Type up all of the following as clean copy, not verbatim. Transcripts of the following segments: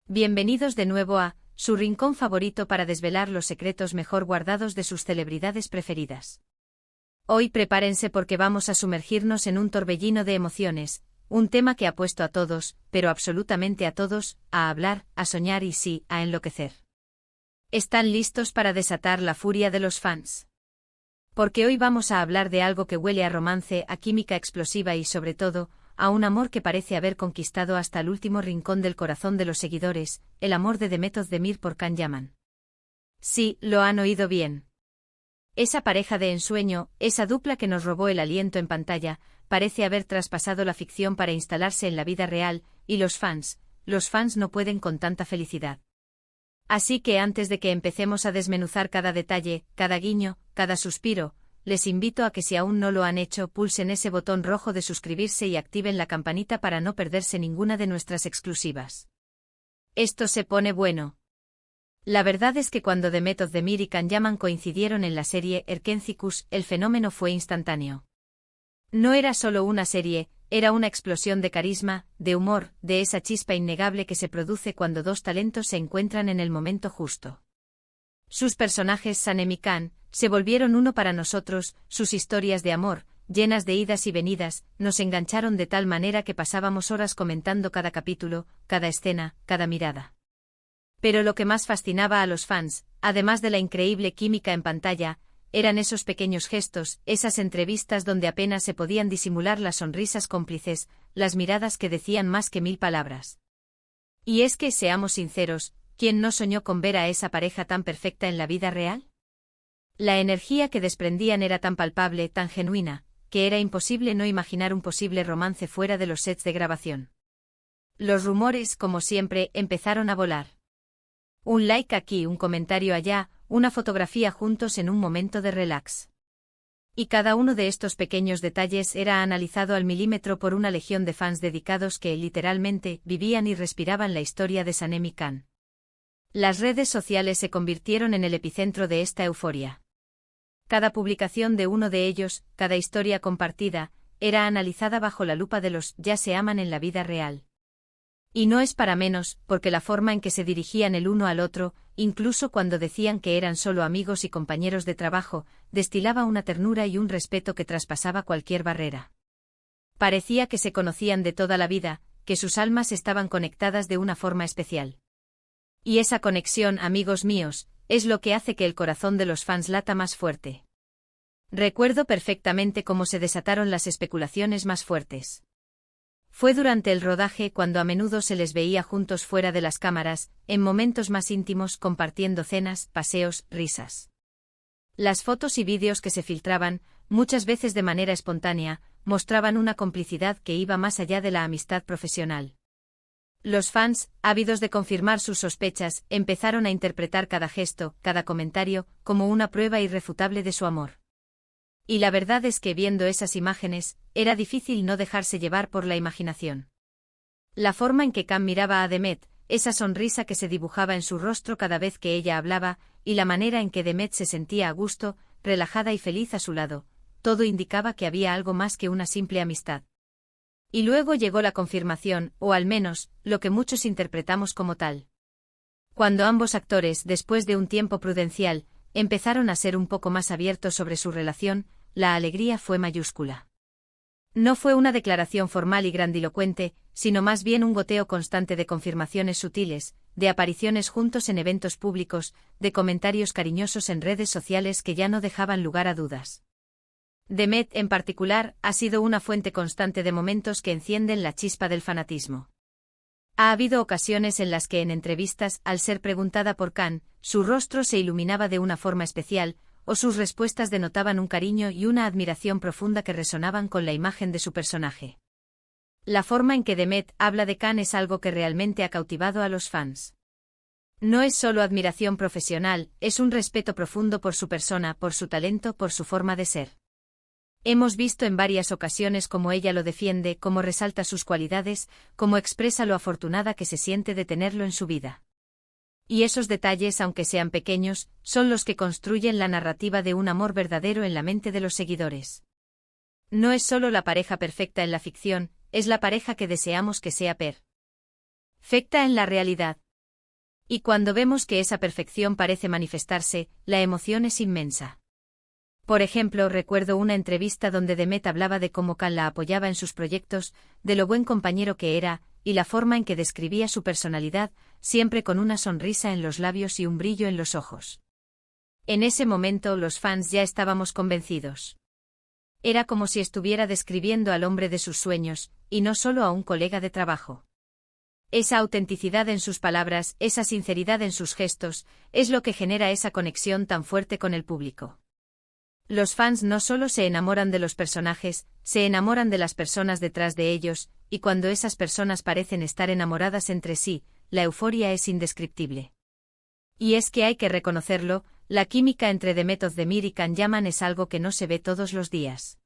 Bienvenidos de nuevo a su rincón favorito para desvelar los secretos mejor guardados de sus celebridades preferidas. Hoy prepárense porque vamos a sumergirnos en un torbellino de emociones, un tema que ha puesto a todos, pero absolutamente a todos, a hablar, a soñar y sí, a enloquecer. ¿Están listos para desatar la furia de los fans? Porque hoy vamos a hablar de algo que huele a romance, a química explosiva y sobre todo, a un amor que parece haber conquistado hasta el último rincón del corazón de los seguidores, el amor de Demet Özdemir por Can Yaman. Sí, lo han oído bien. Esa pareja de ensueño, esa dupla que nos robó el aliento en pantalla, parece haber traspasado la ficción para instalarse en la vida real, y los fans no pueden con tanta felicidad. Así que antes de que empecemos a desmenuzar cada detalle, cada guiño, cada suspiro, les invito a que si aún no lo han hecho pulsen ese botón rojo de suscribirse y activen la campanita para no perderse ninguna de nuestras exclusivas. Esto se pone bueno. La verdad es que cuando Demet Özdemir y Can Yaman coincidieron en la serie Erkencikus, el fenómeno fue instantáneo. No era solo una serie, era una explosión de carisma, de humor, de esa chispa innegable que se produce cuando dos talentos se encuentran en el momento justo. Sus personajes Sanem y Can se volvieron uno para nosotros, sus historias de amor, llenas de idas y venidas, nos engancharon de tal manera que pasábamos horas comentando cada capítulo, cada escena, cada mirada. Pero lo que más fascinaba a los fans, además de la increíble química en pantalla, eran esos pequeños gestos, esas entrevistas donde apenas se podían disimular las sonrisas cómplices, las miradas que decían más que 1000 palabras. Y es que, seamos sinceros, ¿quién no soñó con ver a esa pareja tan perfecta en la vida real? La energía que desprendían era tan palpable, tan genuina, que era imposible no imaginar un posible romance fuera de los sets de grabación. Los rumores, como siempre, empezaron a volar. Un like aquí, un comentario allá, una fotografía juntos en un momento de relax. Y cada uno de estos pequeños detalles era analizado al milímetro por una legión de fans dedicados que, literalmente, vivían y respiraban la historia de Sanem y Can. Las redes sociales se convirtieron en el epicentro de esta euforia. Cada publicación de uno de ellos, cada historia compartida, era analizada bajo la lupa de los ya se aman en la vida real. Y no es para menos, porque la forma en que se dirigían el uno al otro, incluso cuando decían que eran solo amigos y compañeros de trabajo, destilaba una ternura y un respeto que traspasaba cualquier barrera. Parecía que se conocían de toda la vida, que sus almas estaban conectadas de una forma especial. Y esa conexión, amigos míos, es lo que hace que el corazón de los fans lata más fuerte. Recuerdo perfectamente cómo se desataron las especulaciones más fuertes. Fue durante el rodaje cuando a menudo se les veía juntos fuera de las cámaras, en momentos más íntimos compartiendo cenas, paseos, risas. Las fotos y vídeos que se filtraban, muchas veces de manera espontánea, mostraban una complicidad que iba más allá de la amistad profesional. Los fans, ávidos de confirmar sus sospechas, empezaron a interpretar cada gesto, cada comentario, como una prueba irrefutable de su amor. Y la verdad es que viendo esas imágenes, era difícil no dejarse llevar por la imaginación. La forma en que Can miraba a Demet, esa sonrisa que se dibujaba en su rostro cada vez que ella hablaba, y la manera en que Demet se sentía a gusto, relajada y feliz a su lado, todo indicaba que había algo más que una simple amistad. Y luego llegó la confirmación, o al menos, lo que muchos interpretamos como tal. Cuando ambos actores, después de un tiempo prudencial, empezaron a ser un poco más abiertos sobre su relación, la alegría fue mayúscula. No fue una declaración formal y grandilocuente, sino más bien un goteo constante de confirmaciones sutiles, de apariciones juntos en eventos públicos, de comentarios cariñosos en redes sociales que ya no dejaban lugar a dudas. Demet, en particular, ha sido una fuente constante de momentos que encienden la chispa del fanatismo. Ha habido ocasiones en las que en entrevistas, al ser preguntada por Can, su rostro se iluminaba de una forma especial, o sus respuestas denotaban un cariño y una admiración profunda que resonaban con la imagen de su personaje. La forma en que Demet habla de Can es algo que realmente ha cautivado a los fans. No es solo admiración profesional, es un respeto profundo por su persona, por su talento, por su forma de ser. Hemos visto en varias ocasiones cómo ella lo defiende, cómo resalta sus cualidades, cómo expresa lo afortunada que se siente de tenerlo en su vida. Y esos detalles, aunque sean pequeños, son los que construyen la narrativa de un amor verdadero en la mente de los seguidores. No es solo la pareja perfecta en la ficción, es la pareja que deseamos que sea perfecta en la realidad. Y cuando vemos que esa perfección parece manifestarse, la emoción es inmensa. Por ejemplo, recuerdo una entrevista donde Demet hablaba de cómo Can la apoyaba en sus proyectos, de lo buen compañero que era, y la forma en que describía su personalidad, siempre con una sonrisa en los labios y un brillo en los ojos. En ese momento los fans ya estábamos convencidos. Era como si estuviera describiendo al hombre de sus sueños, y no solo a un colega de trabajo. Esa autenticidad en sus palabras, esa sinceridad en sus gestos, es lo que genera esa conexión tan fuerte con el público. Los fans no solo se enamoran de los personajes, se enamoran de las personas detrás de ellos, y cuando esas personas parecen estar enamoradas entre sí, la euforia es indescriptible. Y es que hay que reconocerlo, la química entre Demet Özdemir y Can Yaman es algo que no se ve todos los días.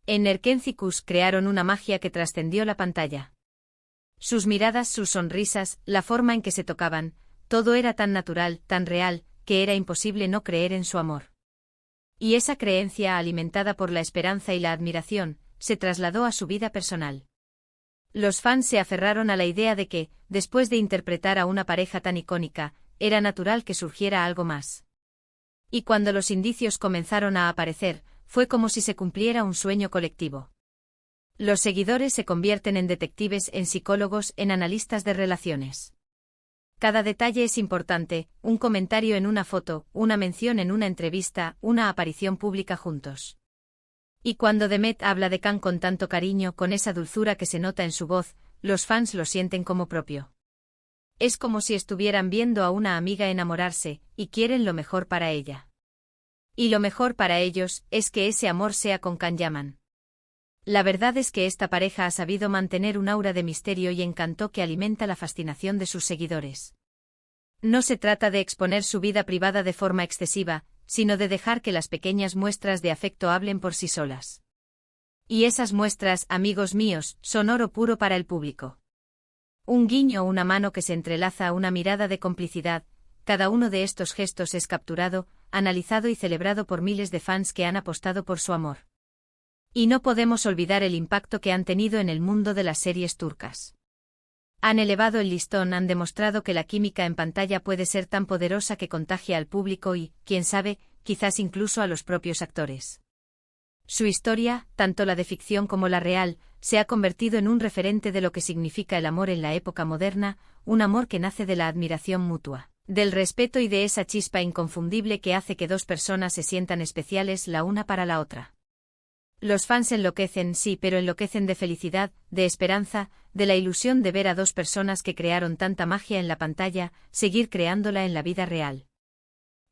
En Erkencikus crearon una magia que trascendió la pantalla. Sus miradas, sus sonrisas, la forma en que se tocaban, todo era tan natural, tan real, que era imposible no creer en su amor. Y esa creencia, alimentada por la esperanza y la admiración, se trasladó a su vida personal. Los fans se aferraron a la idea de que, después de interpretar a una pareja tan icónica, era natural que surgiera algo más. Y cuando los indicios comenzaron a aparecer, fue como si se cumpliera un sueño colectivo. Los seguidores se convierten en detectives, en psicólogos, en analistas de relaciones. Cada detalle es importante, un comentario en una foto, una mención en una entrevista, una aparición pública juntos. Y cuando Demet habla de Can con tanto cariño, con esa dulzura que se nota en su voz, los fans lo sienten como propio. Es como si estuvieran viendo a una amiga enamorarse, y quieren lo mejor para ella. Y lo mejor para ellos es que ese amor sea con Can Yaman. La verdad es que esta pareja ha sabido mantener un aura de misterio y encanto que alimenta la fascinación de sus seguidores. No se trata de exponer su vida privada de forma excesiva, sino de dejar que las pequeñas muestras de afecto hablen por sí solas. Y esas muestras, amigos míos, son oro puro para el público. Un guiño, una mano que se entrelaza, una mirada de complicidad, cada uno de estos gestos es capturado, analizado y celebrado por miles de fans que han apostado por su amor. Y no podemos olvidar el impacto que han tenido en el mundo de las series turcas. Han elevado el listón, han demostrado que la química en pantalla puede ser tan poderosa que contagia al público y, quién sabe, quizás incluso a los propios actores. Su historia, tanto la de ficción como la real, se ha convertido en un referente de lo que significa el amor en la época moderna, un amor que nace de la admiración mutua, del respeto y de esa chispa inconfundible que hace que dos personas se sientan especiales la una para la otra. Los fans enloquecen, sí, pero enloquecen de felicidad, de esperanza, de la ilusión de ver a dos personas que crearon tanta magia en la pantalla, seguir creándola en la vida real.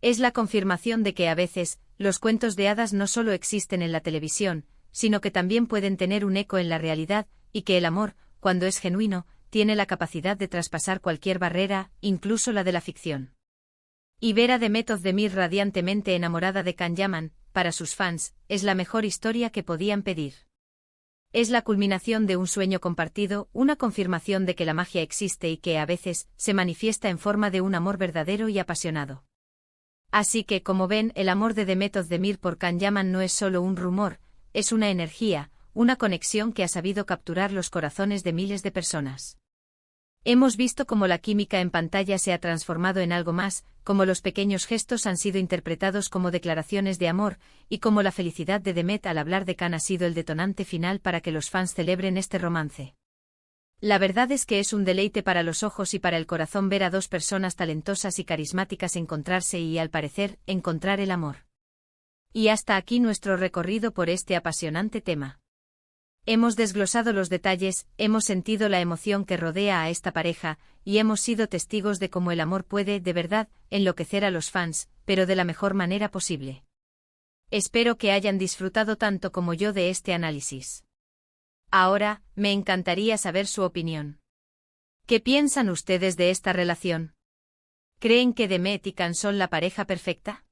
Es la confirmación de que a veces, los cuentos de hadas no solo existen en la televisión, sino que también pueden tener un eco en la realidad, y que el amor, cuando es genuino, tiene la capacidad de traspasar cualquier barrera, incluso la de la ficción. Y ver a Demet Özdemir radiantemente enamorada de Can Yaman, para sus fans, es la mejor historia que podían pedir. Es la culminación de un sueño compartido, una confirmación de que la magia existe y que a veces se manifiesta en forma de un amor verdadero y apasionado. Así que, como ven, el amor de Demet Özdemir por Can Yaman no es solo un rumor, es una energía, una conexión que ha sabido capturar los corazones de miles de personas. Hemos visto cómo la química en pantalla se ha transformado en algo más, cómo los pequeños gestos han sido interpretados como declaraciones de amor, y cómo la felicidad de Demet al hablar de Can ha sido el detonante final para que los fans celebren este romance. La verdad es que es un deleite para los ojos y para el corazón ver a dos personas talentosas y carismáticas encontrarse y, al parecer, encontrar el amor. Y hasta aquí nuestro recorrido por este apasionante tema. Hemos desglosado los detalles, hemos sentido la emoción que rodea a esta pareja, y hemos sido testigos de cómo el amor puede, de verdad, enloquecer a los fans, pero de la mejor manera posible. Espero que hayan disfrutado tanto como yo de este análisis. Ahora, me encantaría saber su opinión. ¿Qué piensan ustedes de esta relación? ¿Creen que Demet y Can son la pareja perfecta?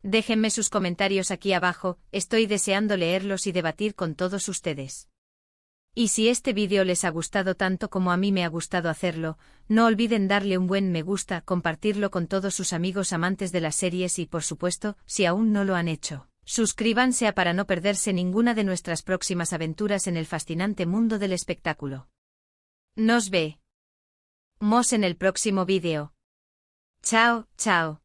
Déjenme sus comentarios aquí abajo, estoy deseando leerlos y debatir con todos ustedes. Y si este vídeo les ha gustado tanto como a mí me ha gustado hacerlo, no olviden darle un buen me gusta, compartirlo con todos sus amigos amantes de las series y, por supuesto, si aún no lo han hecho, suscríbanse para no perderse ninguna de nuestras próximas aventuras en el fascinante mundo del espectáculo. Nos vemos en el próximo vídeo. Chao, chao.